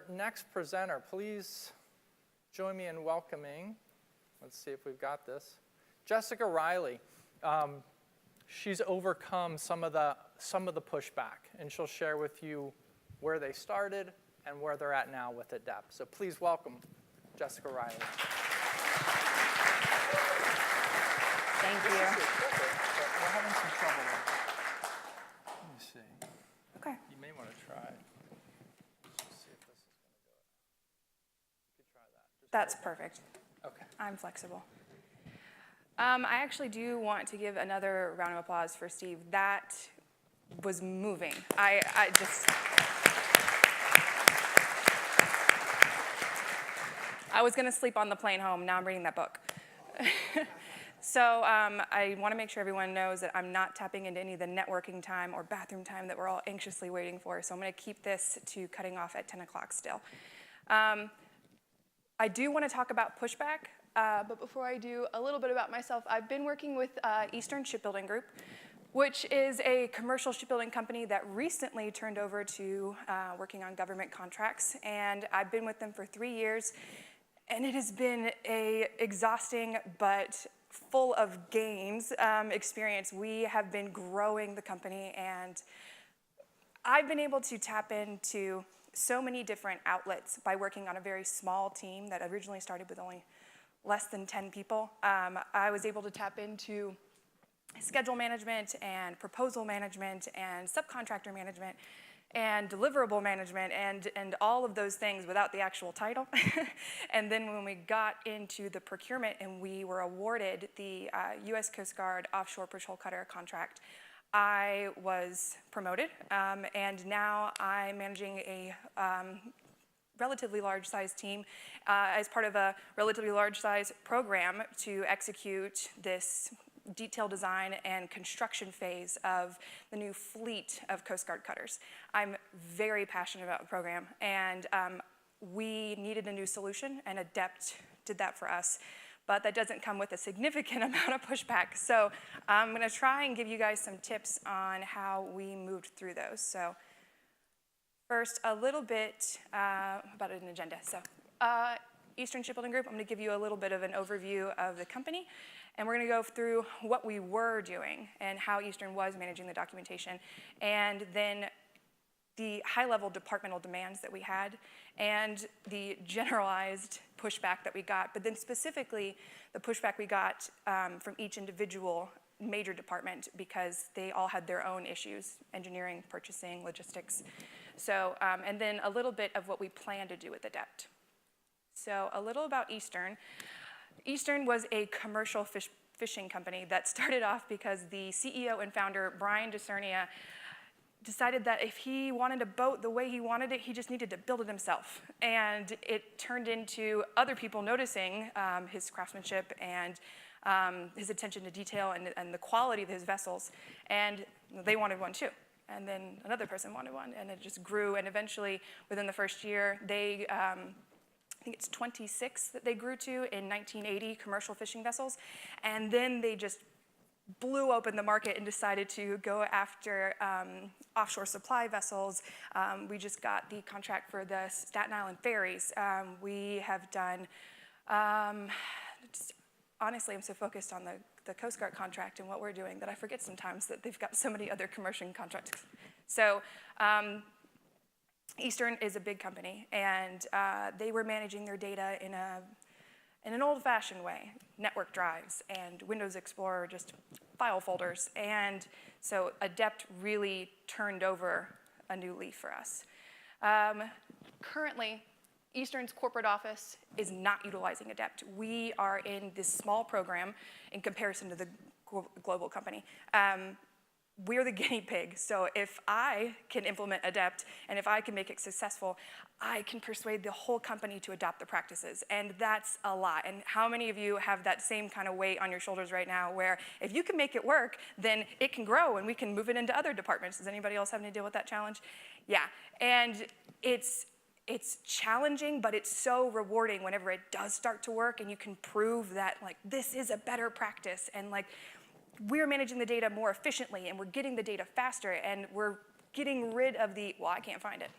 next presenter, please join me in welcoming, let's see if we've got this, Jessica Riley. She's overcome some of the pushback, and she'll share with you where they started and where they're at now with Adept. So please welcome Jessica Riley. Thank you. We're having some trouble. Let me see. Okay. You may want to try. Let's see if this is going to do it. You could try that. That's perfect. Okay. I'm flexible. I actually do want to give another round of applause for Steve. That was moving. I was going to sleep on the plane home. Now I'm reading that book. So I want to make sure everyone knows that I'm not tapping into any of the networking time or bathroom time that we're all anxiously waiting for. So I'm going to keep this to cutting off at 10 o'clock still. I do want to talk about pushback. But before I do, a little bit about myself. I've been working with Eastern Shipbuilding Group, which is a commercial shipbuilding company that recently turned over to working on government contracts. And I've been with them for 3 years. And it has been an exhausting but full of gains experience. We have been growing the company, and I've been able to tap into so many different outlets by working on a very small team that originally started with only less than 10 people. I was able to tap into schedule management and proposal management and subcontractor management and deliverable management and all of those things without the actual title. And then when we got into the procurement and we were awarded the U.S. Coast Guard offshore patrol cutter contract, I was promoted, and now I'm managing a relatively large-sized team as part of a relatively large-sized program to execute this detailed design and construction phase of the new fleet of Coast Guard cutters. I'm very passionate about the program, and we needed a new solution, and Adept did that for us. But that doesn't come with a significant amount of pushback. So I'm going to try and give you guys some tips on how we moved through those. So first, a little bit about an agenda. So Eastern Shipbuilding Group, I'm going to give you a little bit of an overview of the company. And we're going to go through what we were doing and how Eastern was managing the documentation. And then the high-level departmental demands that we had and the generalized pushback that we got, but then specifically the pushback we got from each individual major department because they all had their own issues: engineering, purchasing, logistics. So, and then a little bit of what we plan to do with Adept. So a little about Eastern. Eastern was a commercial fishing company that started off because the CEO and founder, Brian DeCernia, decided that if he wanted a boat the way he wanted it, he just needed to build it himself. And it turned into other people noticing his craftsmanship and his attention to detail and the quality of his vessels. And they wanted one too. And then another person wanted one, and it just grew. And eventually, within the first year, they, I think it's 26 that they grew to in 1980 commercial fishing vessels. And then they just blew open the market and decided to go after offshore supply vessels. We just got the contract for the Staten Island ferries. We have done, honestly, I'm so focused on the Coast Guard contract and what we're doing that I forget sometimes that they've got so many other commercial contracts. So Eastern is a big company, and they were managing their data in an old-fashioned way, network drives and Windows Explorer, just file folders. And so Adept really turned over a new leaf for us. Currently, Eastern's corporate office is not utilizing Adept. We are in this small program in comparison to the global company. We're the guinea pig, so if I can implement Adept and if I can make it successful, I can persuade the whole company to adopt the practices, and that's a lot. And how many of you have that same kind of weight on your shoulders right now where if you can make it work, then it can grow and we can move it into other departments? Does anybody else have to deal with that challenge? Yeah, and it's challenging, but it's so rewarding whenever it does start to work and you can prove that, like, this is a better practice, and like, we're managing the data more efficiently, and we're getting the data faster, and we're getting rid of the, well, I can't find it.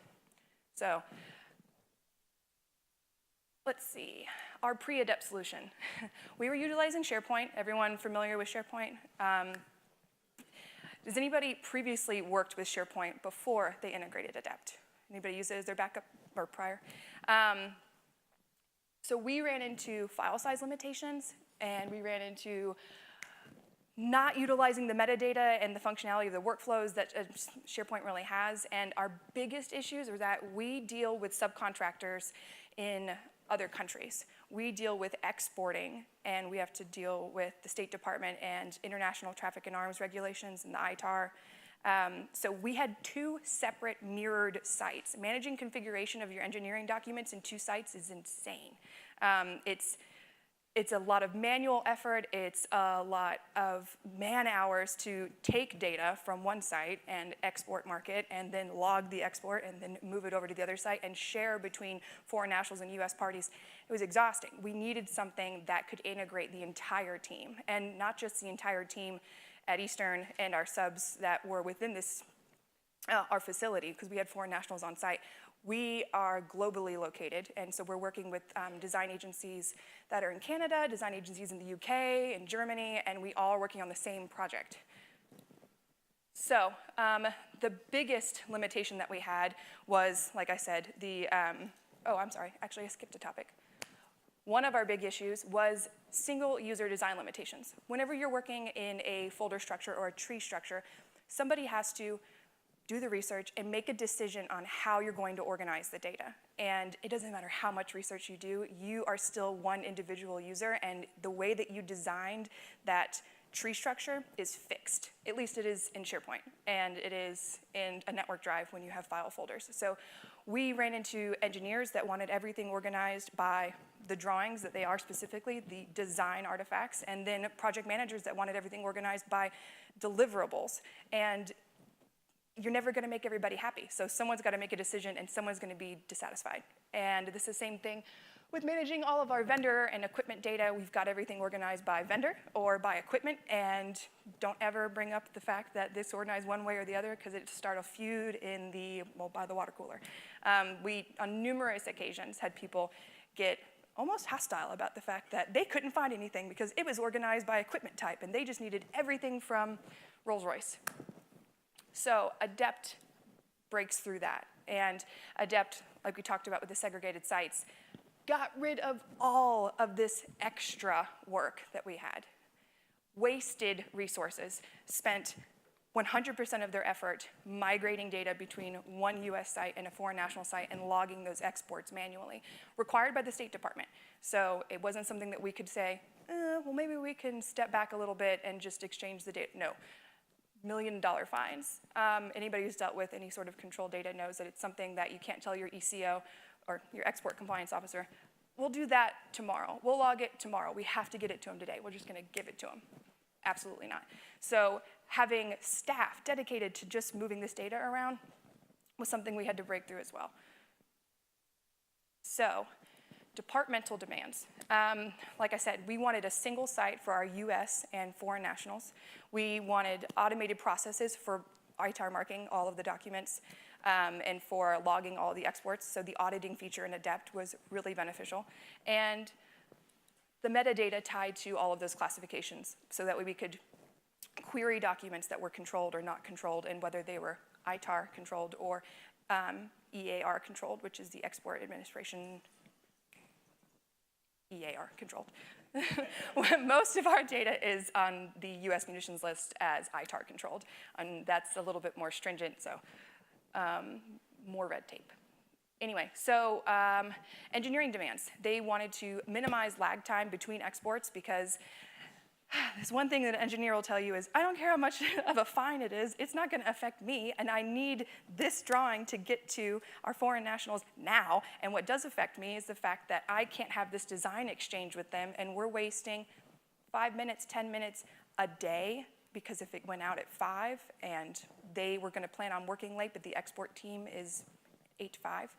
So let's see, our pre-Adept solution. We were utilizing SharePoint. Everyone familiar with SharePoint? Does anybody previously worked with SharePoint before they integrated Adept? Anybody use it as their backup or prior? So we ran into file size limitations, and we ran into not utilizing the metadata and the functionality of the workflows that SharePoint really has. And our biggest issues are that we deal with subcontractors in other countries. We deal with exporting, and we have to deal with the State Department and international traffic in arms regulations and the ITAR. So we had 2 separate mirrored sites. Managing configuration of your engineering documents in 2 sites is insane. It's a lot of manual effort. It's a lot of man hours to take data from one site and export mark it, and then log the export, and then move it over to the other site and share between foreign nationals and US parties. It was exhausting. We needed something that could integrate the entire team, and not just the entire team at Eastern and our subs that were within this, our facility, because we had foreign nationals on site. We are globally located, and so we're working with design agencies that are in Canada, design agencies in the UK, and Germany, and we all are working on the same project. So the biggest limitation that we had was, like I said, oh, I'm sorry, actually I skipped a topic. One of our big issues was single user design limitations. Whenever you're working in a folder structure or a tree structure, somebody has to do the research and make a decision on how you're going to organize the data. And it doesn't matter how much research you do, you are still one individual user, and the way that you designed that tree structure is fixed. At least it is in SharePoint, and it is in a network drive when you have file folders. So we ran into engineers that wanted everything organized by the drawings that they are specifically, the design artifacts, and then project managers that wanted everything organized by deliverables. And you're never going to make everybody happy. So someone's got to make a decision, and someone's going to be dissatisfied. And this is the same thing with managing all of our vendor and equipment data. We've got everything organized by vendor or by equipment, and don't ever bring up the fact that this organized one way or the other, because it start a feud in by the water cooler. We, on numerous occasions, had people get almost hostile about the fact that they couldn't find anything because it was organized by equipment type, and they just needed everything from Rolls-Royce. So Adept breaks through that. And Adept, like we talked about with the segregated sites, got rid of all of this extra work that we had. Wasted resources, spent 100% of their effort migrating data between one US site and a foreign national site and logging those exports manually, required by the State Department. So it wasn't something that we could say, well, maybe we can step back a little bit and just exchange the data. No. $1 million fines. Anybody who's dealt with any sort of control data knows that it's something that you can't tell your ECO or your export compliance officer, we'll do that tomorrow. We'll log it tomorrow. We have to get it to them today. We're just going to give it to them. Absolutely not. So having staff dedicated to just moving this data around was something we had to break through as well. So departmental demands. Like I said, we wanted a single site for our US and foreign nationals. We wanted automated processes for ITAR marking all of the documents and for logging all the exports. So the auditing feature in Adept was really beneficial. And the metadata tied to all of those classifications so that we could query documents that were controlled or not controlled, and whether they were ITAR controlled or EAR controlled, which is the Export Administration EAR controlled. Most of our data is on the US munitions list as ITAR controlled, and that's a little bit more stringent, so more red tape. Anyway, so engineering demands. They wanted to minimize lag time between exports, because there's one thing that an engineer will tell you is, I don't care how much of a fine it is, it's not going to affect me, and I need this drawing to get to our foreign nationals now. And what does affect me is the fact that I can't have this design exchange with them, and we're wasting 5 minutes, 10 minutes a day, because if it went out at 5 and they were going to plan on working late, but the export team is 8 to 5.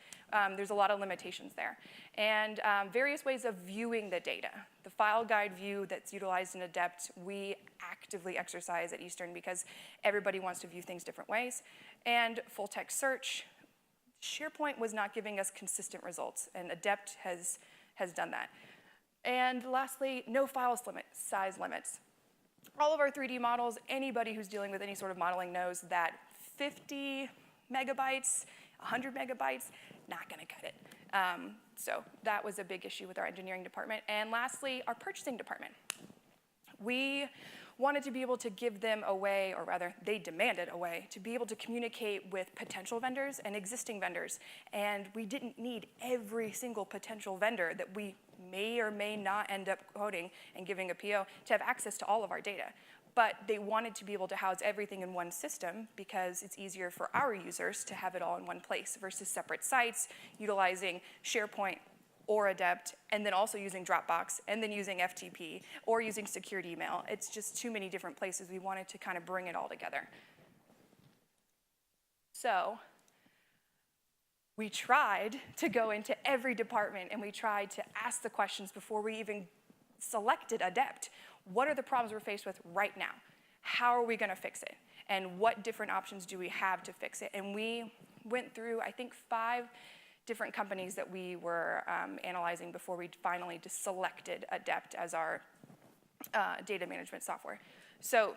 There's a lot of limitations there. And various ways of viewing the data. The file guide view that's utilized in Adept, we actively exercise at Eastern because everybody wants to view things different ways. And full text search. SharePoint was not giving us consistent results, and Adept has has done that. And lastly, no file size limits. All of our 3D models, anybody who's dealing with any sort of modeling knows that 50 megabytes, 100 megabytes, not gonna cut it. So that was a big issue with our engineering department. And lastly, our purchasing department. We wanted to be able to give them a way, or rather, they demanded a way, to be able to communicate with potential vendors and existing vendors. And we didn't need every single potential vendor that we may or may not end up quoting and giving a PO to have access to all of our data. But they wanted to be able to house everything in one system because it's easier for our users to have it all in one place versus separate sites, utilizing SharePoint or Adept, and then also using Dropbox, and then using FTP, or using secured email. It's just too many different places. We wanted to kind of bring it all together. So we tried to go into every department, and we tried to ask the questions before we even selected Adept. What are the problems we're faced with right now? How are we gonna fix it? And what different options do we have to fix it? And we went through, I think, 5 different companies that we were analyzing before we finally just selected Adept as our data management software. So,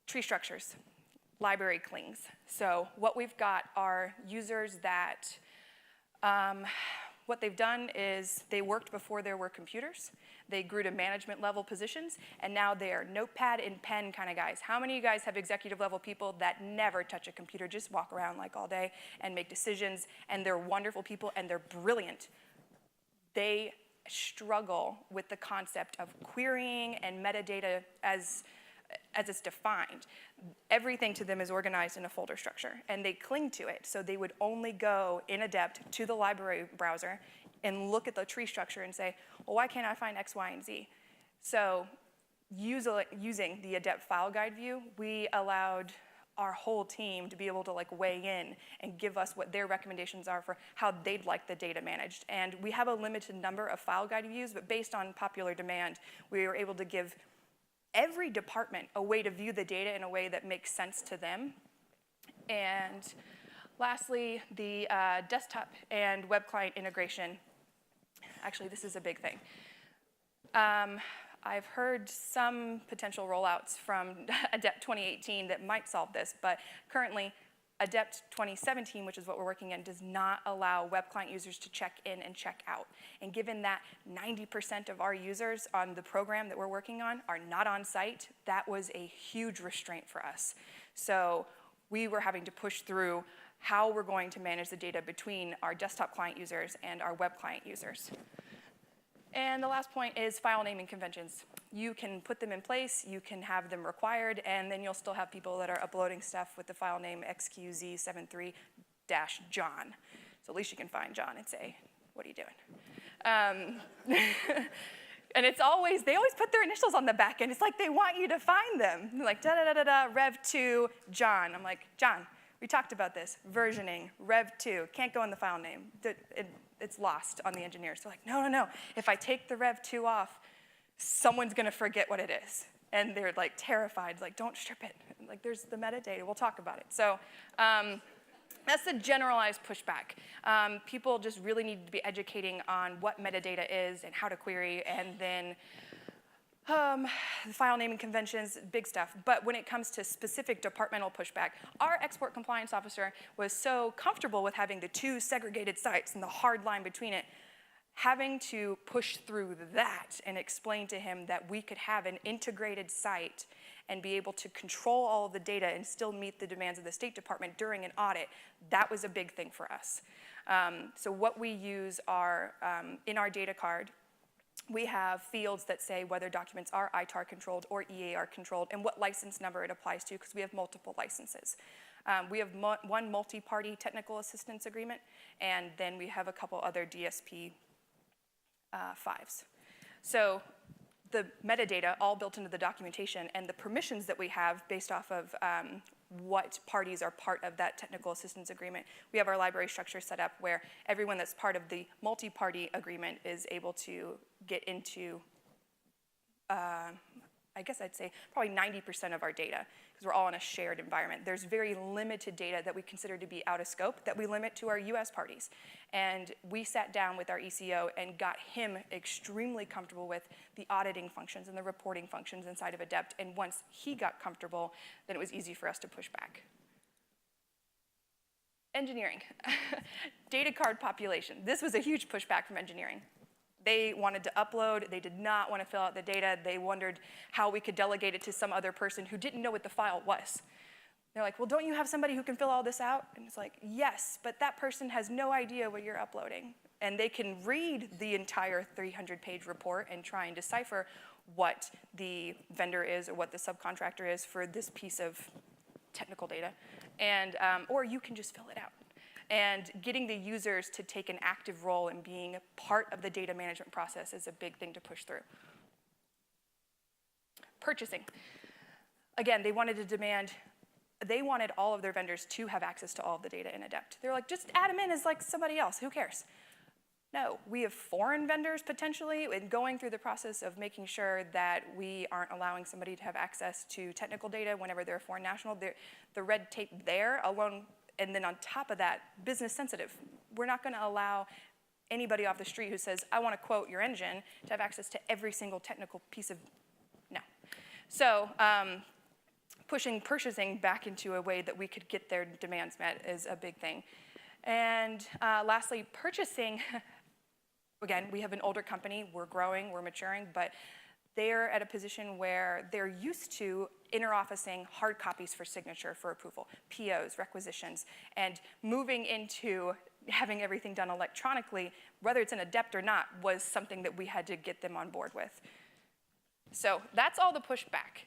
tree structures, library clings. So what we've got are users that, what they've done is they worked before there were computers. They grew to management level positions, and now they are notepad and pen kind of guys. How many of you guys have executive level people that never touch a computer, just walk around like all day and make decisions, and they're wonderful people and they're brilliant? They struggle with the concept of querying and metadata as it's defined. Everything to them is organized in a folder structure, and they cling to it. So they would only go in Adept to the library browser and look at the tree structure and say, well, why can't I find X, Y, and Z? So using the Adept file guide view, we allowed our whole team to be able to weigh in and give us what their recommendations are for how they'd like the data managed. And we have a limited number of file guide views, but based on popular demand, we were able to give every department a way to view the data in a way that makes sense to them. And lastly, the desktop and web client integration. Actually, this is a big thing. I've heard some potential rollouts from Adept 2018 that might solve this, but currently Adept 2017, which is what we're working in, does not allow web client users to check in and check out. And given that 90% of our users on the program that we're working on are not on site, that was a huge restraint for us. So we were having to push through how we're going to manage the data between our desktop client users and our web client users. And the last point is file naming conventions. You can put them in place, you can have them required, and then you'll still have people that are uploading stuff with the file name XQZ73-John. So at least you can find John and say, what are you doing? And it's always, they always put their initials on the back end. It's like they want you to find them. They're like, da-da-da-da-da, Rev2, John. I'm like, John, we talked about this. Versioning, Rev2, can't go in the file name. It's lost on the engineers. They're like, no, no, no. If I take the Rev2 off, someone's gonna forget what it is. And they're like terrified, like, don't strip it. Like, there's the metadata, we'll talk about it. So that's the generalized pushback. People just really need to be educating on what metadata is and how to query, and then file naming conventions, big stuff. But when it comes to specific departmental pushback, our export compliance officer was so comfortable with having the 2 segregated sites and the hard line between it, having to push through that and explain to him that we could have an integrated site and be able to control all of the data and still meet the demands of the State Department during an audit, that was a big thing for us. So what we use are, in our data card, we have fields that say whether documents are ITAR controlled or EAR controlled and what license number it applies to, because we have multiple licenses. We have one multi-party technical assistance agreement, and then we have a couple other DSP 5s. So the metadata all built into the documentation, and the permissions that we have based off of what parties are part of that technical assistance agreement. We have our library structure set up where everyone that's part of the multi-party agreement is able to get into, I I guess I'd say probably 90% of our data, because we're all in a shared environment. There's very limited data that we consider to be out of scope that we limit to our US parties. And we sat down with our ECO and got him extremely comfortable with the auditing functions and the reporting functions inside of Adept. And once he got comfortable, then it was easy for us to push back. Engineering, data card population. This was a huge pushback from engineering. They wanted to upload, they did not want to fill out the data, they wondered how we could delegate it to some other person who didn't know what the file was. They're like, well, don't you have somebody who can fill all this out? And it's like, yes, but that person has no idea what you're uploading. And they can read the entire 300-page report and try and decipher what the vendor is or what the subcontractor is for this piece of technical data. And, or you can just fill it out. And getting the users to take an active role in being part of the data management process is a big thing to push through. Purchasing. Again, they wanted all of their vendors to have access to all of the data in Adept. They're like, just add them in as like somebody else, who cares? No, we have foreign vendors potentially, and going through the process of making sure that we aren't allowing somebody to have access to technical data whenever they're a foreign national. The red tape there alone, and then on top of that, business sensitive. We're not gonna allow anybody off the street who says, I wanna quote your engine, to have access to every single technical piece of, no. So pushing purchasing back into a way that we could get their demands met is a big thing. And lastly, purchasing, again, we have an older company, we're growing, we're maturing, but they're at a position where they're used to interofficing hard copies for signature for approval, POs, requisitions, and moving into having everything done electronically, whether it's an Adept or not, was something that we had to get them on board with. So that's all the pushback.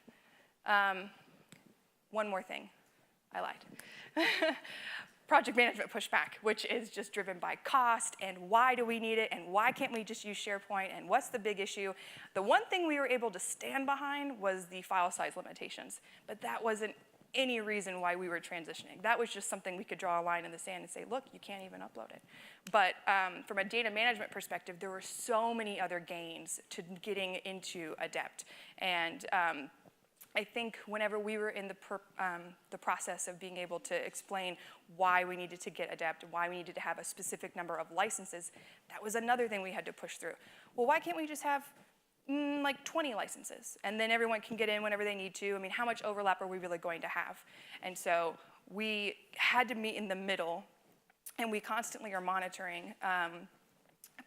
One more thing, I lied. Project management pushback, which is just driven by cost and why do we need it and why can't we just use SharePoint and what's the big issue. The one thing we were able to stand behind was the file size limitations, but that wasn't any reason why we were transitioning. That was just something we could draw a line in the sand and say, look, you can't even upload it. But from a data management perspective, there were so many other gains to getting into Adept. And I think whenever we were in the process of being able to explain why we needed to get Adept, why we needed to have a specific number of licenses, that was another thing we had to push through. Well, why can't we just have like 20 licenses, and then everyone can get in whenever they need to? I mean, how much overlap are we really going to have? And so we had to meet in the middle, and we constantly are monitoring.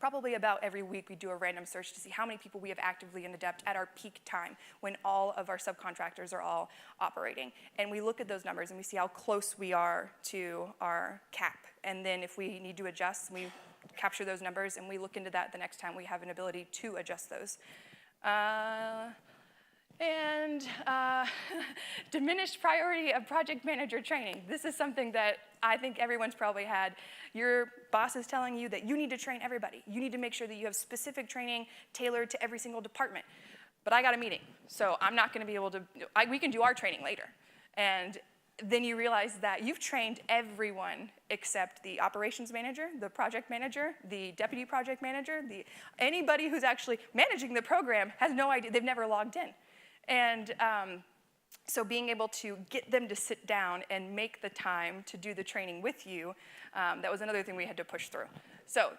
Probably about every week we do a random search to see how many people we have actively in Adept at our peak time when all of our subcontractors are all operating. And we look at those numbers and we see how close we are to our cap. And then if we need to adjust, we capture those numbers and we look into that the next time we have an ability to adjust those. Diminished priority of project manager training. This is something that I think everyone's probably had. Your boss is telling you that you need to train everybody. You need to make sure that you have specific training tailored to every single department. But I got a meeting, so I'm not gonna be able to, we can do our training later. And then you realize that you've trained everyone except the operations manager, the project manager, the deputy project manager, anybody who's actually managing the program has no idea, they've never logged in. And so being able to get them to sit down and make the time to do the training with you, that was another thing we had to push through. So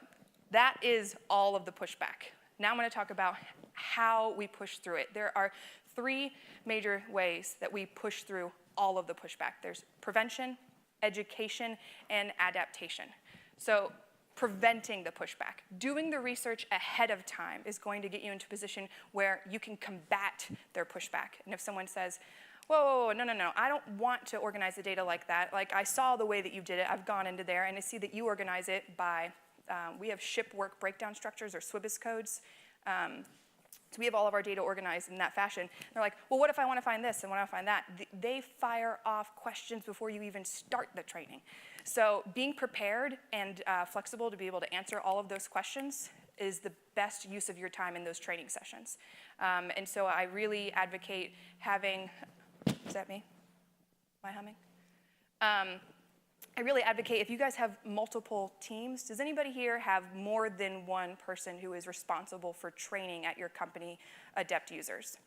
that is all of the pushback. Now I'm going to talk about how we push through it. There are 3 major ways that we push through all of the pushback. There's prevention, education, and adaptation. So preventing the pushback. Doing the research ahead of time is going to get you into a position where you can combat their pushback. And if someone says, whoa, no, I don't want to organize the data like that. Like, I saw the way that you did it. I've gone into there, and I see that you organize it by, we have ship work breakdown structures, or SWIBIS codes. So we have all of our data organized in that fashion. They're like, well, what if I want to find this and what if I find that? They fire off questions before you even start the training. So being prepared and flexible to be able to answer all of those questions is the best use of your time in those training sessions. And so I really advocate having, is that me? Am I humming? I really advocate, if you guys have multiple teams, does anybody here have more than one person who is responsible for training at your company Adept users?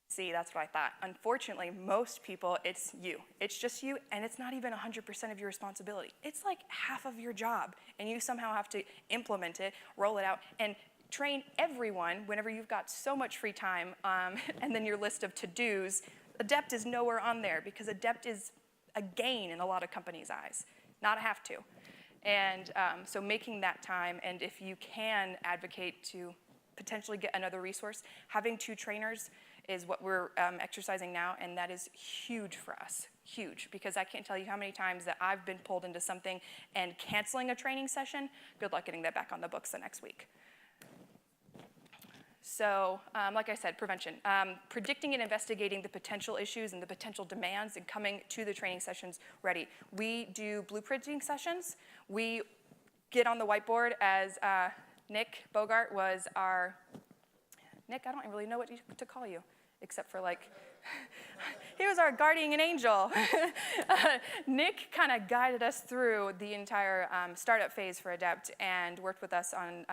See, that's what I thought. Unfortunately, most people, it's you. It's just you, and it's not even 100% of your responsibility. It's like half of your job, and you somehow have to implement it, roll it out, and train everyone whenever you've got so much free time, and then your list of to-dos. Adept is nowhere on there, because Adept is a gain in a lot of companies' eyes, not a have to. And so making that time, and if you can advocate to potentially get another resource, having 2 trainers is what we're exercising now, and that is huge for us, huge, because I can't tell you how many times that I've been pulled into something and canceling a training session. Good luck getting that back on the books the next week. So, like I said, prevention. Predicting and investigating the potential issues and the potential demands and coming to the training sessions ready. We do blueprinting sessions. We get on the whiteboard as Nick Bogart was our, Nick, I don't really know what to call you, except for like, he was our guardian angel. Nick kind of guided us through the entire startup phase for Adept and worked with us on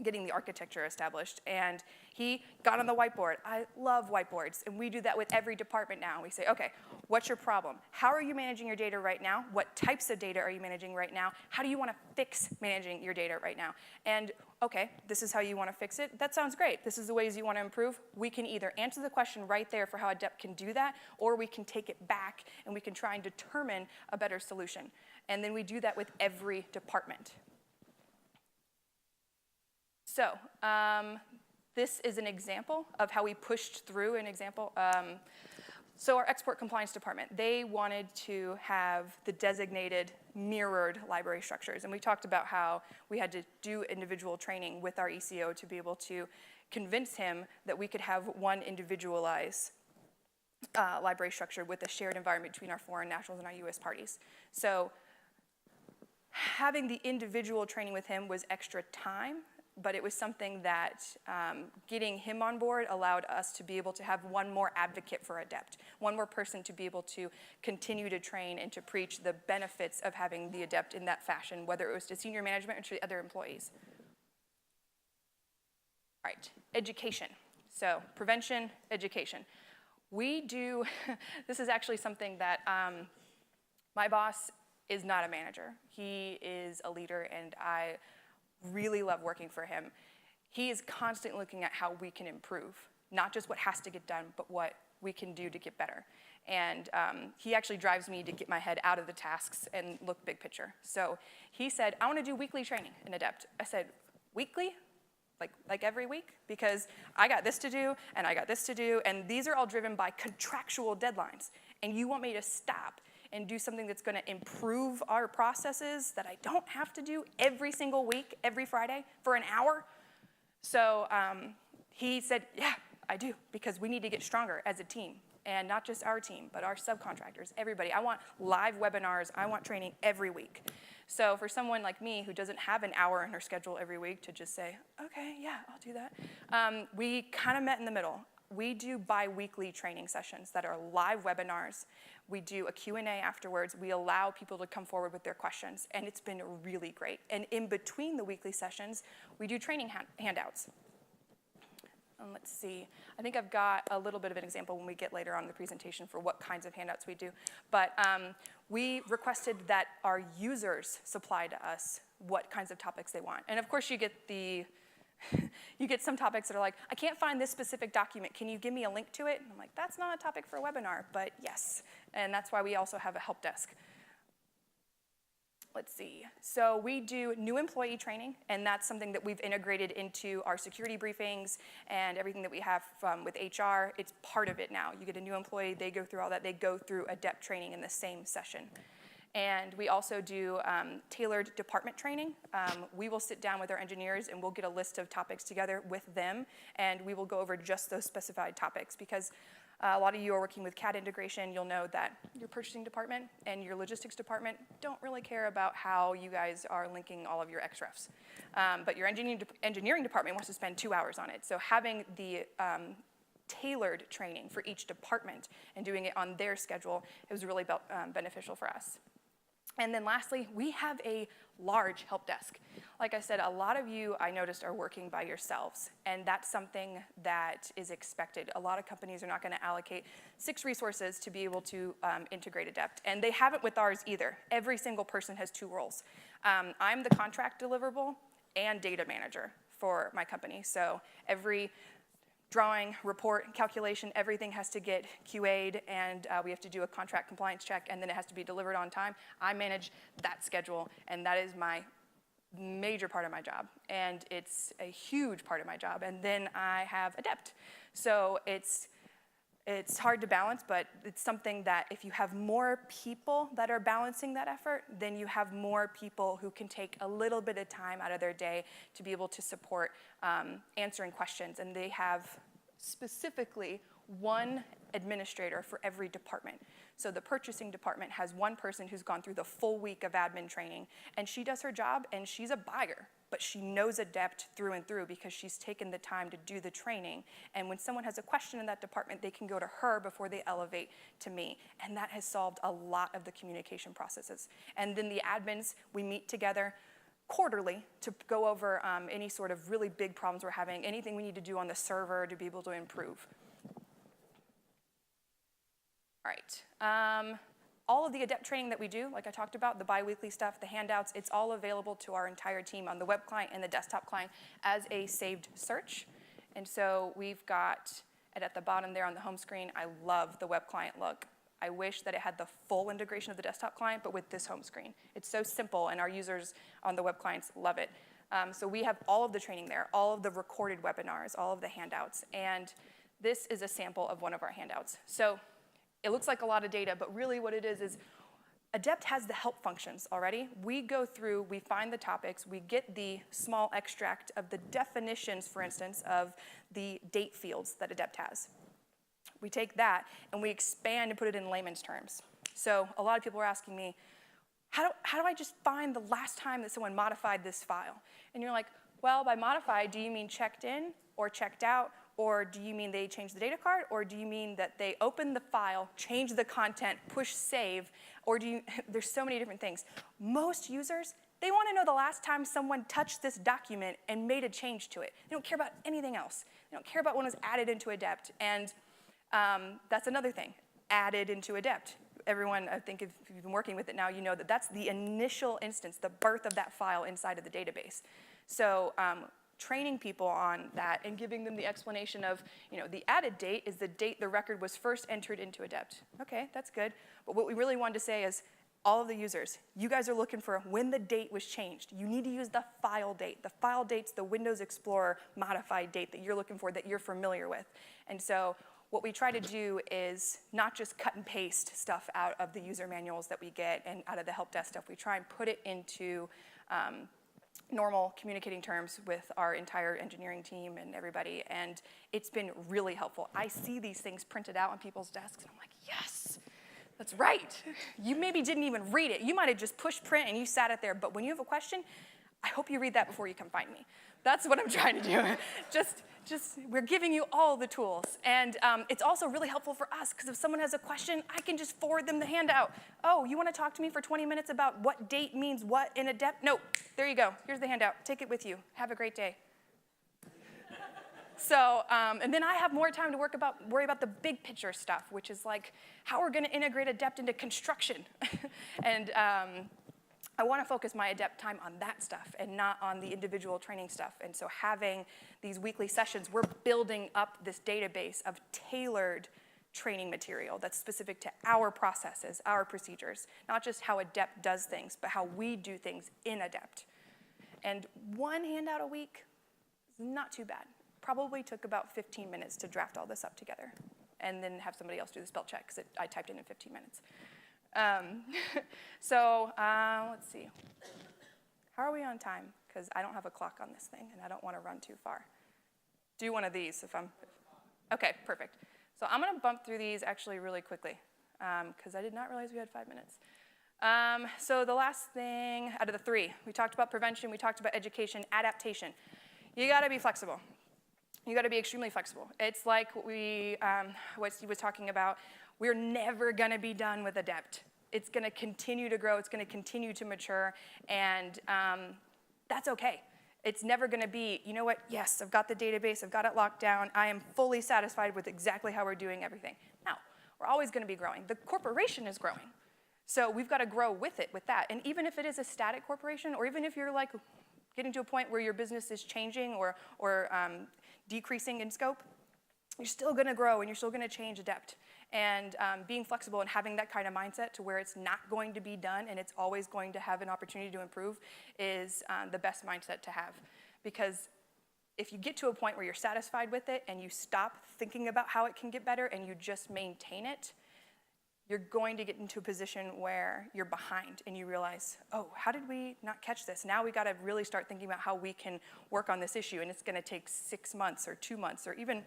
getting the architecture established. And he got on the whiteboard. I love whiteboards, and we do that with every department now. We say, okay, what's your problem? How are you managing your data right now? What types of data are you managing right now? How do you want to fix managing your data right now? And okay, this is how you want to fix it. That sounds great. This is the ways you want to improve. We can either answer the question right there for how Adept can do that, or we can take it back and we can try and determine a better solution. And then we do that with every department. So this is an example of how we pushed through an example. So our export compliance department, they wanted to have the designated mirrored library structures. And we talked about how we had to do individual training with our ECO to be able to convince him that we could have one individualized library structure with a shared environment between our foreign nationals and our US parties. So having the individual training with him was extra time, but it was something that getting him on board allowed us to be able to have one more advocate for Adept, one more person to be able to continue to train and to preach the benefits of having the Adept in that fashion, whether it was to senior management or to the other employees. All right, education. So prevention, education. We do, this is actually something that my boss is not a manager. He is a leader, and I really love working for him. He is constantly looking at how we can improve, not just what has to get done, but what we can do to get better. And he actually drives me to get my head out of the tasks and look big picture. So he said, I want to do weekly training in Adept. I said, weekly? Like every week? Because I got this to do, and I got this to do, and these are all driven by contractual deadlines. And you want me to stop and do something that's going to improve our processes that I don't have to do every single week, every Friday, for an hour? So he said, yeah, I do, because we need to get stronger as a team. And not just our team, but our subcontractors, everybody. I want live webinars. I want training every week. So for someone like me who doesn't have an hour in her schedule every week to just say, okay, yeah, I'll do that, we kind of met in the middle. We do bi-weekly training sessions that are live webinars. We do a Q&A afterwards. We allow people to come forward with their questions, and it's been really great. And in between the weekly sessions, we do training handouts. And let's see, I think I've got a little bit of an example when we get later on in the presentation for what kinds of handouts we do. But we requested that our users supply to us what kinds of topics they want. And of course you get some topics that are like, I can't find this specific document. Can you give me a link to it? And I'm like, that's not a topic for a webinar, but yes. And that's why we also have a help desk. Let's see. So we do new employee training, and that's something that we've integrated into our security briefings and everything that we have with HR. It's part of it now. You get a new employee, they go through all that. They go through Adept training in the same session. And we also do tailored department training. We will sit down with our engineers and we'll get a list of topics together with them, and we will go over just those specified topics, because a lot of you are working with CAD integration. You'll know that your purchasing department and your logistics department don't really care about how you guys are linking all of your XREFs. But your engineering department wants to spend 2 hours on it. So having the tailored training for each department and doing it on their schedule, it was really beneficial for us. And then lastly, we have a large help desk. Like I said, a lot of you, I noticed, are working by yourselves, and that's something that is expected. A lot of companies are not going to allocate 6 resources to be able to integrate Adept, and they haven't with ours either. Every single person has 2 roles. I'm the contract deliverable and data manager for my company, so every drawing, report, calculation, everything has to get QA'd, and we have to do a contract compliance check, and then it has to be delivered on time. I manage that schedule, and that is my major part of my job, and it's a huge part of my job. And then I have Adept. So it's hard to balance, but it's something that if you have more people that are balancing that effort, then you have more people who can take a little bit of time out of their day to be able to support answering questions. And they have specifically 1 administrator for every department. So the purchasing department has 1 person who's gone through the full week of admin training, and she does her job, and she's a buyer, but she knows Adept through and through because she's taken the time to do the training. And when someone has a question in that department, they can go to her before they elevate to me. And that has solved a lot of the communication processes. And then the admins, we meet together quarterly to go over any sort of really big problems we're having, anything we need to do on the server to be able to improve. All right. All of the Adept training that we do, like I talked about, the bi-weekly stuff, the handouts, it's all available to our entire team on the web client and the desktop client as a saved search. And so we've got it at the bottom there on the home screen. I love the web client look. I wish that it had the full integration of the desktop client, but with this home screen. It's so simple, and our users on the web clients love it. So we have all of the training there, all of the recorded webinars, all of the handouts. And this is a sample of one of our handouts. So it looks like a lot of data, but really what it is Adept has the help functions already. We go through, we find the topics, we get the small extract of the definitions, for instance, of the date fields that Adept has. We take that and we expand and put it in layman's terms. So a lot of people are asking me, how do I just find the last time that someone modified this file? And you're like, well, by modified, do you mean checked in or checked out? Or do you mean they changed the data card? Or do you mean that they opened the file, changed the content, push save? Or there's so many different things. Most users, they want to know the last time someone touched this document and made a change to it. They don't care about anything else. They don't care about when it was added into Adept. And that's another thing, added into Adept. Everyone, I think if you've been working with it now, you know that that's the initial instance, the birth of that file inside of the database. So training people on that and giving them the explanation of, the added date is the date the record was first entered into Adept. Okay, that's good. But what we really wanted to say is, all of the users, you guys are looking for when the date was changed. You need to use the file date. The file date's the Windows Explorer modified date that you're looking for, that you're familiar with. And so what we try to do is not just cut and paste stuff out of the user manuals that we get and out of the help desk stuff. We try and put it into normal communicating terms with our entire engineering team and everybody, and it's been really helpful. I see these things printed out on people's desks, and I'm like, yes, that's right. You maybe didn't even read it. You might have just pushed print and you sat it there, but when you have a question, I hope you read that before you come find me. That's what I'm trying to do. We're giving you all the tools. And it's also really helpful for us, because if someone has a question, I can just forward them the handout. Oh, you want to talk to me for 20 minutes about what date means what in Adept? No, there you go. Here's the handout. Take it with you. Have a great day. So, and then I have more time to worry about the big picture stuff, which is like how we're going to integrate Adept into construction. And I want to focus my Adept time on that stuff and not on the individual training stuff. And so having these weekly sessions, we're building up this database of tailored training material that's specific to our processes, our procedures, not just how Adept does things, but how we do things in Adept. And one handout a week is not too bad. Probably took about 15 minutes to draft all this up together and then have somebody else do the spell check, because I typed it in 15 minutes. Let's see. How are we on time? Because I don't have a clock on this thing, and I don't want to run too far. Do one of these if I'm... Okay, perfect. So I'm going to bump through these actually really quickly, because I did not realize we had 5 minutes. So the last thing out of the 3, we talked about prevention, we talked about education, adaptation. You got to be flexible. You got to be extremely flexible. It's like what Steve was talking about. We're never going to be done with Adept. It's going to continue to grow. It's going to continue to mature, and that's okay. It's never going to be, you know what, yes, I've got the database, I've got it locked down, I am fully satisfied with exactly how we're doing everything. No, we're always going to be growing. The corporation is growing. So we've got to grow with it, with that. And even if it is a static corporation, or even if you're like getting to a point where your business is changing or decreasing in scope, you're still going to grow and you're still going to change, adapt. And being flexible and having that kind of mindset to where it's not going to be done and it's always going to have an opportunity to improve is the best mindset to have. Because if you get to a point where you're satisfied with it and you stop thinking about how it can get better and you just maintain it, you're going to get into a position where you're behind and you realize, oh, how did we not catch this? Now we got to really start thinking about how we can work on this issue, and it's going to take 6 months or 2 months or even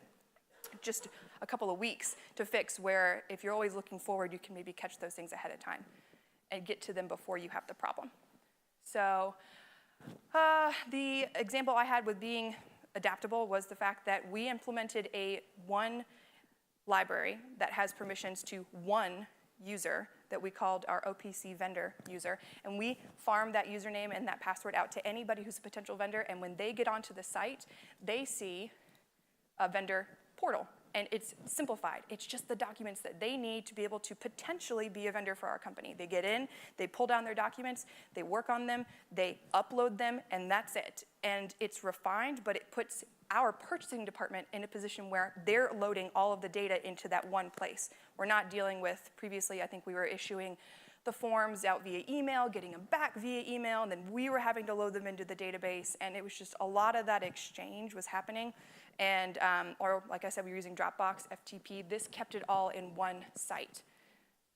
just a couple of weeks to fix, where if you're always looking forward, you can maybe catch those things ahead of time and get to them before you have the problem. So the example I had with being adaptable was the fact that we implemented one library that has permissions to one user that we called our OPC vendor user, and we farm that username and that password out to anybody who's a potential vendor, and when they get onto the site, they see a vendor portal, and it's simplified. It's just the documents that they need to be able to potentially be a vendor for our company. They get in, they pull down their documents, they work on them, they upload them, and that's it. And it's refined, but it puts our purchasing department in a position where they're loading all of the data into that one place. We're not dealing with, previously I think we were issuing the forms out via email, getting them back via email, and then we were having to load them into the database, and it was just a lot of that exchange was happening. And, or like I said, we were using Dropbox, FTP. This kept it all in one site.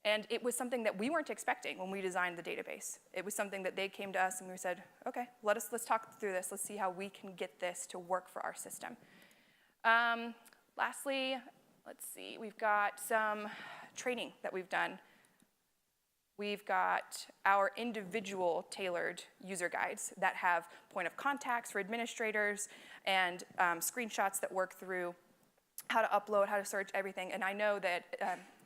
And it was something that we weren't expecting when we designed the database. It was something that they came to us and we said, okay, let's talk through this. Let's see how we can get this to work for our system. Lastly, let's see, we've got some training that we've done. We've got our individual tailored user guides that have point of contacts for administrators and screenshots that work through how to upload, how to search, everything. And I know that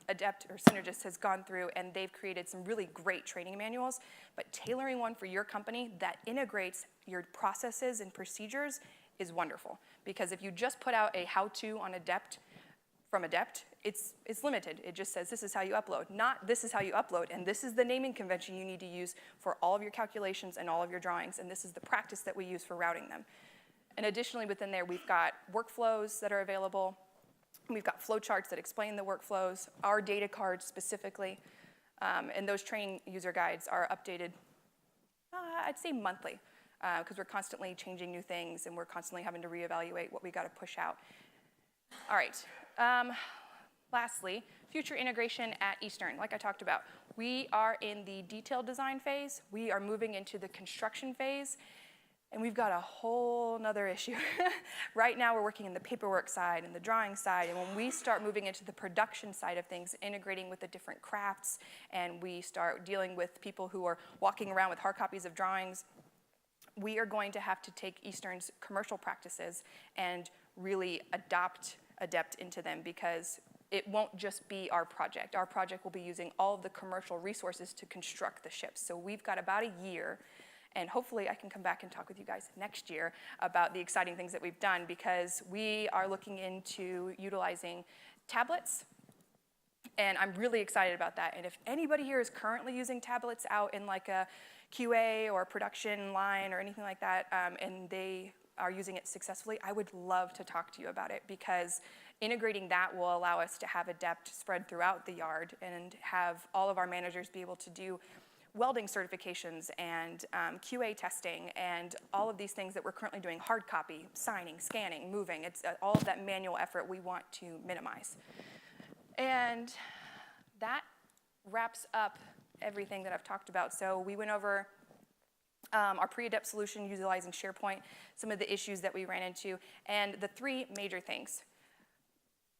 Adept or Synergist has gone through and they've created some really great training manuals, but tailoring one for your company that integrates your processes and procedures is wonderful. Because if you just put out a how-to on Adept from Adept, it's limited. It just says this is how you upload, not this is how you upload, and this is the naming convention you need to use for all of your calculations and all of your drawings, and this is the practice that we use for routing them. And additionally within there, we've got workflows that are available. We've got flowcharts that explain the workflows, our data cards specifically, and those training user guides are updated, I'd say monthly, because we're constantly changing new things and we're constantly having to reevaluate what we got to push out. All right. Lastly, future integration at Eastern. Like I talked about, we are in the detailed design phase. We are moving into the construction phase. And we've got a whole nother issue. Right now, we're working in the paperwork side and the drawing side. And when we start moving into the production side of things, integrating with the different crafts, and we start dealing with people who are walking around with hard copies of drawings, we are going to have to take Eastern's commercial practices and really adapt into them, because it won't just be our project. Our project will be using all of the commercial resources to construct the ships. So we've got about a year. And hopefully I can come back and talk with you guys next year about the exciting things that we've done, because we are looking into utilizing tablets, and I'm really excited about that. And if anybody here is currently using tablets out in like a QA or production line or anything like that, and they are using it successfully, I would love to talk to you about it, because integrating that will allow us to have Adept spread throughout the yard and have all of our managers be able to do welding certifications and QA testing and all of these things that we're currently doing, hard copy, signing, scanning, moving. It's all of that manual effort we want to minimize. And that wraps up everything that I've talked about. So we went over our pre-Adept solution utilizing SharePoint, some of the issues that we ran into, and the three major things: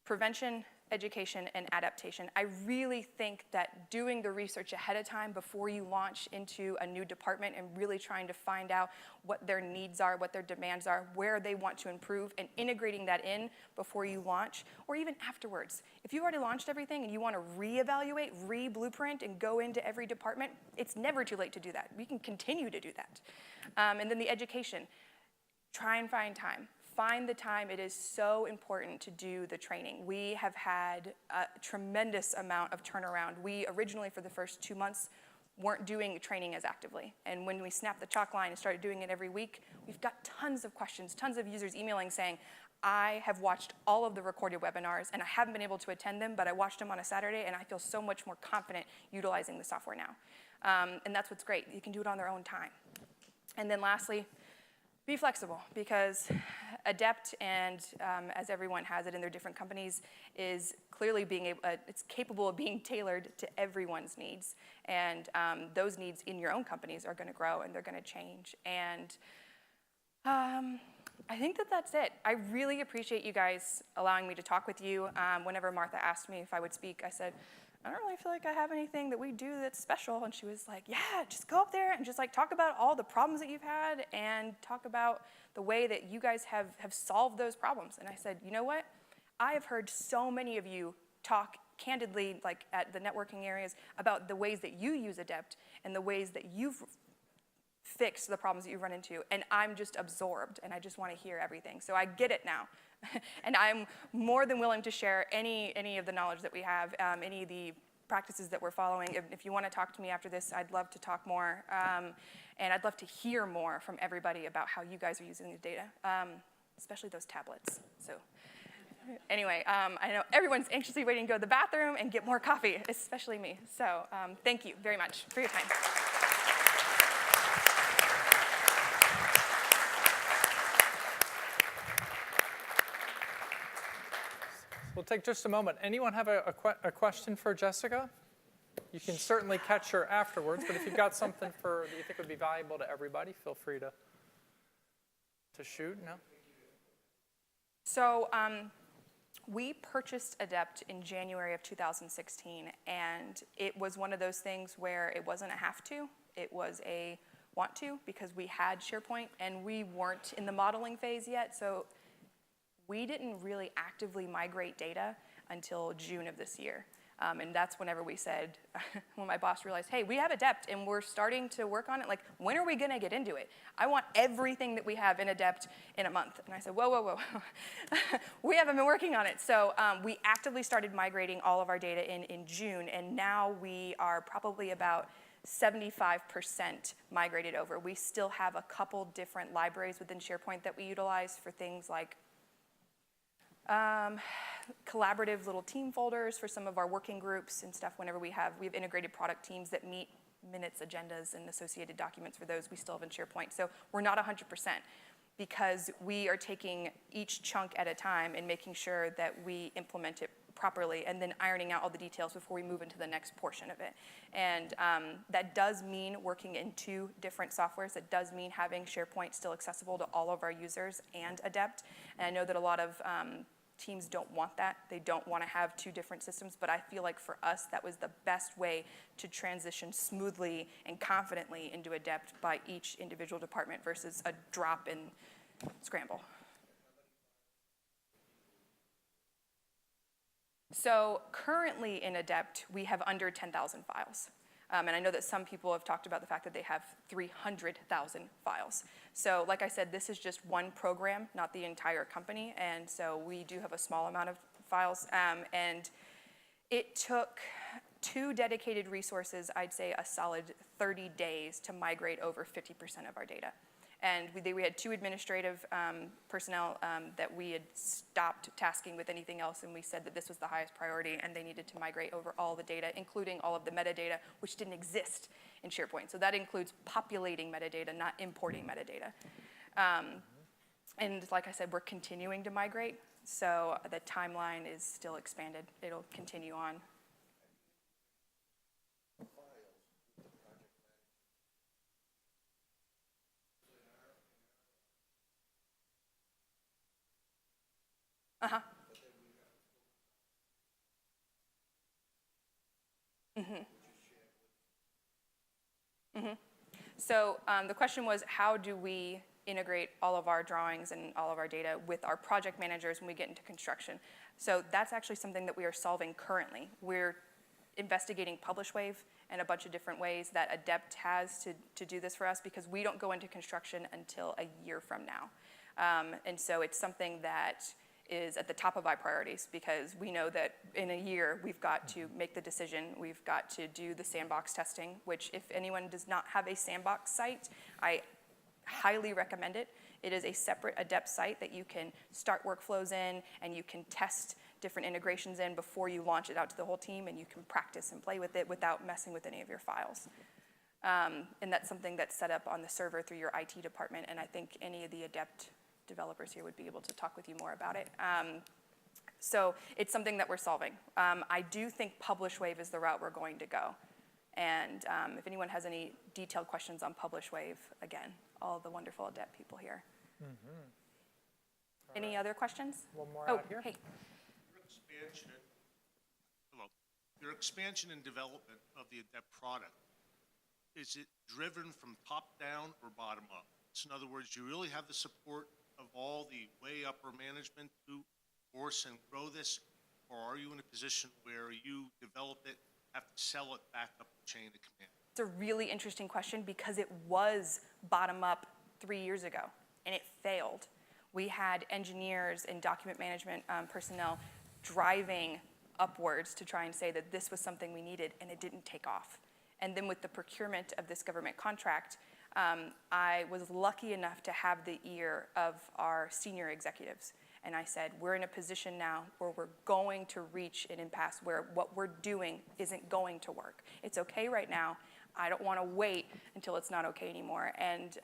prevention, education, and adaptation. I really think that doing the research ahead of time before you launch into a new department and really trying to find out what their needs are, what their demands are, where they want to improve, and integrating that in before you launch, or even afterwards. If you've already launched everything and you want to reevaluate, re-blueprint, and go into every department, it's never too late to do that. We can continue to do that. And then the education. Try and find time. Find the time. It is so important to do the training. We have had a tremendous amount of turnaround. We originally, for the first 2 months, weren't doing training as actively. And when we snapped the chalk line and started doing it every week, we've got tons of questions, tons of users emailing saying, I have watched all of the recorded webinars, and I haven't been able to attend them, but I watched them on a Saturday, and I feel so much more confident utilizing the software now. And that's what's great. You can do it on their own time. And then lastly, be flexible, because Adept, and as everyone has it in their different companies, is clearly it's capable of being tailored to everyone's needs. And those needs in your own companies are going to grow and they're going to change. And I think that that's it. I really appreciate you guys allowing me to talk with you. Whenever Martha asked me if I would speak, I said, I don't really feel like I have anything that we do that's special. And she was like, yeah, just go up there and just like talk about all the problems that you've had and talk about the way that you guys have solved those problems. And I said, you know what? I have heard so many of you talk candidly, like at the networking areas, about the ways that you use Adept and the ways that you've fixed the problems that you've run into. And I'm just absorbed, and I just want to hear everything. So I get it now. And I'm more than willing to share any of the knowledge that we have, any of the practices that we're following. If you want to talk to me after this, I'd love to talk more. And I'd love to hear more from everybody about how you guys are using the data, especially those tablets. So anyway, I know everyone's anxiously waiting to go to the bathroom and get more coffee, especially me. So thank you very much for your time. We'll take just a moment. Anyone have a question for Jessica? You can certainly catch her afterwards, but if you've got something that you think would be valuable to everybody, feel free to shoot. No? So we purchased Adept in January of 2016, and it was one of those things where it wasn't a have to, it was a want to, because we had SharePoint, and we weren't in the modeling phase yet, so we didn't really actively migrate data until June of this year. And that's whenever we said, when my boss realized, hey, we have Adept and we're starting to work on it, like, when are we gonna get into it? I want everything that we have in Adept in a month. And I said, whoa. We haven't been working on it. So we actively started migrating all of our data in June, and now we are probably about 75% migrated over. We still have a couple different libraries within SharePoint that we utilize for things like collaborative little team folders for some of our working groups and stuff. Whenever we have integrated product teams that meet minutes, agendas, and associated documents for those, we still have in SharePoint. So we're not 100%, because we are taking each chunk at a time and making sure that we implement it properly, and then ironing out all the details before we move into the next portion of it. And that does mean working in 2 different softwares. It does mean having SharePoint still accessible to all of our users and Adept. And I know that a lot of teams don't want that. They don't want to have 2 different systems, but I feel like for us, that was the best way to transition smoothly and confidently into Adept by each individual department versus a drop and scramble. So currently in Adept, we have under 10,000 files. And I know that some people have talked about the fact that they have 300,000 files. So like I said, this is just one program, not the entire company. And so we do have a small amount of files. And it took 2 dedicated resources, I'd say a solid 30 days, to migrate over 50% of our data. And we had 2 administrative personnel that we had stopped tasking with anything else, and we said that this was the highest priority, and they needed to migrate over all the data, including all of the metadata, which didn't exist in SharePoint. So that includes populating metadata, not importing metadata. And like I said, we're continuing to migrate, so the timeline is still expanded. It'll continue on. So the question was, how do we integrate all of our drawings and all of our data with our project managers when we get into construction? So that's actually something that we are solving currently. We're investigating PublishWave and a bunch of different ways that Adept has to do this for us, because we don't go into construction until a year from now. And so it's something that is at the top of our priorities, because we know that in a year we've got to make the decision, we've got to do the sandbox testing, which if anyone does not have a sandbox site, I highly recommend it. It is a separate Adept site that you can start workflows in, and you can test different integrations in before you launch it out to the whole team, and you can practice and play with it without messing with any of your files. And that's something that's set up on the server through your IT department, and I think any of the Adept developers here would be able to talk with you more about it. So it's something that we're solving. I do think PublishWave is the route we're going to go. And if anyone has any detailed questions on PublishWave, again, all of the wonderful Adept people here. Any other questions? One more out here. Hey. Your expansion and development of the Adept product, is it driven from top down or bottom up? So in other words, you really have the support of all the way upper management to force and grow this, or are you in a position where you develop it, have to sell it back up the chain of command? It's a really interesting question, because it was bottom up 3 years ago, and it failed. We had engineers and document management personnel driving upwards to try and say that this was something we needed, and it didn't take off. And then with the procurement of this government contract, I was lucky enough to have the ear of our senior executives. And I said, we're in a position now where we're going to reach an impasse where what we're doing isn't going to work. It's okay right now. I don't want to wait until it's not okay anymore. And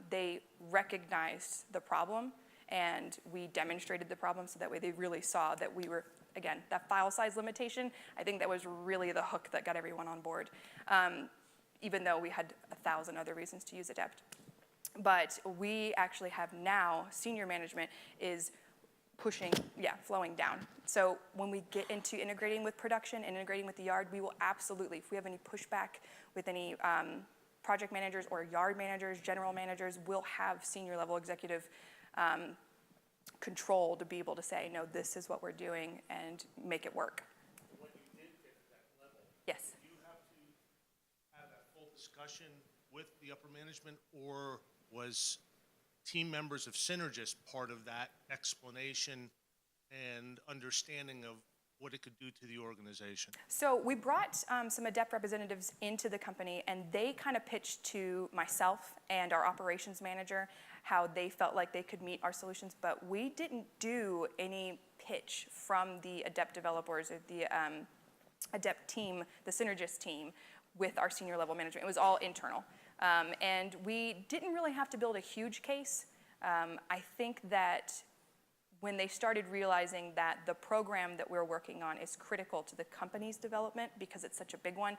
they recognized the problem, and we demonstrated the problem, so that way they really saw that we were, again, that file size limitation, I think that was really the hook that got everyone on board, even though we had 1,000 other reasons to use Adept. But we actually have now, senior management is pushing, flowing down. So when we get into integrating with production and integrating with the yard, we will absolutely, if we have any pushback with any project managers or yard managers, general managers, we'll have senior level executive control to be able to say, no, this is what we're doing, and make it work. When you did get to that level, yes. do you have to have that full discussion with the upper management, or was team members of Synergist part of that explanation and understanding of what it could do to the organization? So we brought some Adept representatives into the company, and they kind of pitched to myself and our operations manager how they felt like they could meet our solutions, but we didn't do any pitch from the Adept developers or the Adept team, the Synergist team, with our senior level management. It was all internal. And we didn't really have to build a huge case. I think that when they started realizing that the program that we're working on is critical to the company's development because it's such a big one,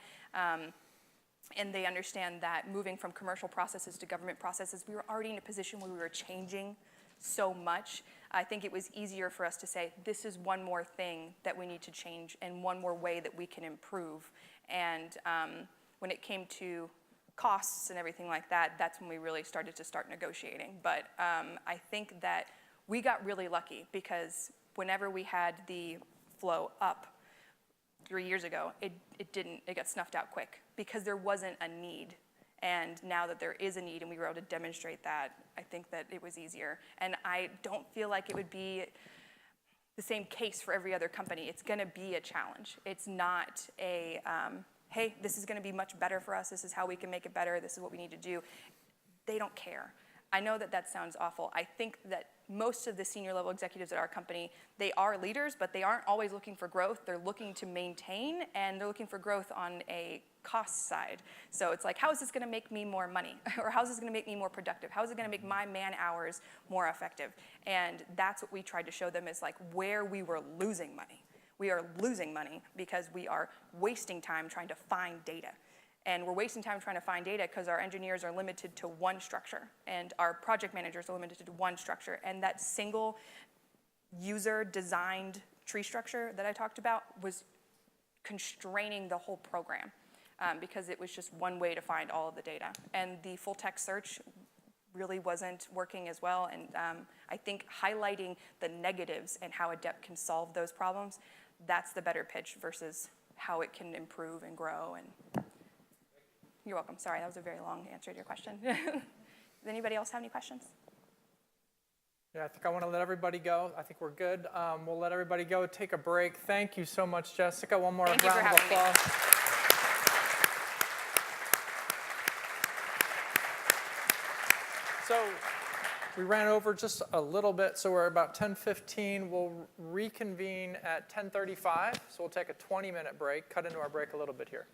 and they understand that moving from commercial processes to government processes, we were already in a position where we were changing so much. I think it was easier for us to say, this is one more thing that we need to change and one more way that we can improve. And when it came to costs and everything like that, that's when we really started to start negotiating. But I think that we got really lucky, because whenever we had the flow up 3 years ago, it got snuffed out quick because there wasn't a need. And now that there is a need and we were able to demonstrate that, I think that it was easier. And I don't feel like it would be the same case for every other company. It's gonna be a challenge. It's not a, hey, this is gonna be much better for us, this is how we can make it better, this is what we need to do. They don't care. I know that that sounds awful. I think that most of the senior level executives at our company, they are leaders, but they aren't always looking for growth. They're looking to maintain, and they're looking for growth on a cost side. So it's like, how is this gonna make me more money? Or how is this gonna make me more productive? How is it gonna make my man hours more effective? And that's what we tried to show them, is like where we were losing money. We are losing money because we are wasting time trying to find data. And we're wasting time trying to find data because our engineers are limited to one structure, and our project managers are limited to one structure. And that single user designed tree structure that I talked about was constraining the whole program because it was just one way to find all of the data. And the full text search really wasn't working as well. And I think highlighting the negatives and how Adept can solve those problems, that's the better pitch versus how it can improve and grow. And you're welcome. Sorry, that was a very long answer to your question. Does anybody else have any questions? Yeah, I think I want to let everybody go. I think we're good. We'll let everybody go, take a break. Thank you so much, Jessica. One more round of applause. So we ran over just a little bit, so we're about 10:15. We'll reconvene at 10:35, so we'll take a 20-minute break, cut into our break a little bit here.